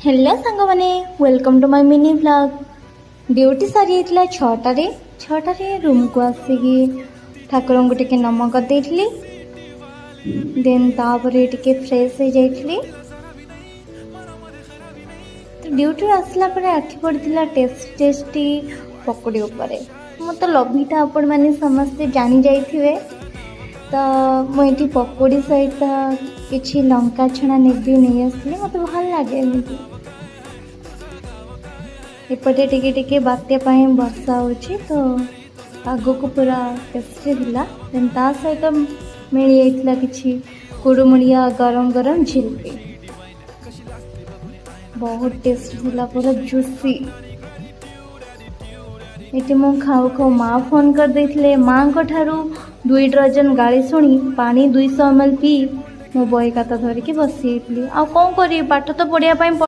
Hello सांग मैंने welcome to my mini vlog. Duty सारी 6टारे रूम को आसिकी ठाकुर को टिके नम कर देन तापरे टिके फ्रेश हो जाइए। तो ड्यूटी आसला पर आखि पड़ता टेस्टी पकोड़ी उपरे। मो तो लभीटा आपण मैंने समस्ते जानी जाइए। तो मुझे पकोड़ी सहित किसी लंका छणा नेबी नहीं आसली मत भल लगे। एपटे टिके टिके बात्या वर्षा हो तो आग को पूरा टेस्टी थिला। देन ता सहित मिल जाइए किसी कुड़मुड़िया गरम गरम झिल्पी बहुत टेस्टी थिला पूरा जूसी। ये मु खाऊ खाऊ माँ फोन कर देथिले। माँ को ठारू 2 डजन गाड़ी शुणी पानी 200 ml पी मो बही खाता धरिकी बसी आ कौन करी पाठ तो पढ़िया